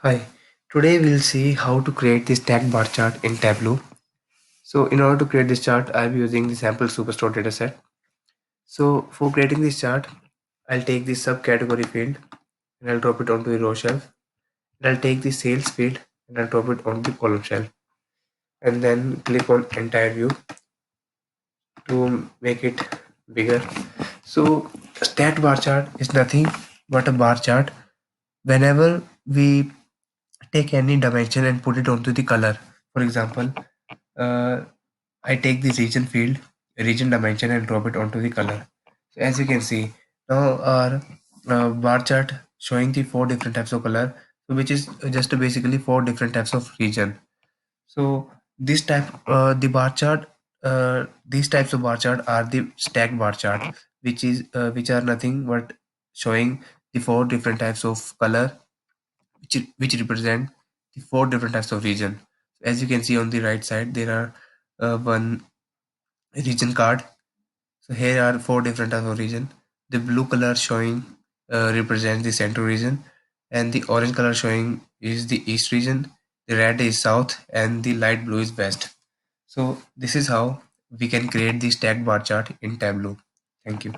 Hi, today we'll see how to create this tag bar chart in Tableau. So in order to create this chart, I'll be using the sample superstore dataset. So for creating this chart, I'll take the subcategory field and I'll drop it onto the row shelf. And I'll take the sales field and I'll drop it on the column shelf. And then click on entire view to make it bigger. So stat bar chart is nothing but a bar chart. Whenever we take any dimension and put it onto the color, for example, uh, I take the region field, region dimension and drop it onto the color. So as you can see, now our bar chart showing the four different types of color, so which is just basically four different types of region. So this type, the bar chart, these types of bar chart are the stack bar chart, which are nothing but showing the four different types of color, which represent the four different types of region. As you can see on the right side, there are one region card. So here are four different types of region. The blue color showing represents the central region, and the orange color showing is the east region. The red is south, and the light blue is west. So this is how we can create the stack bar chart in Tableau. Thank you.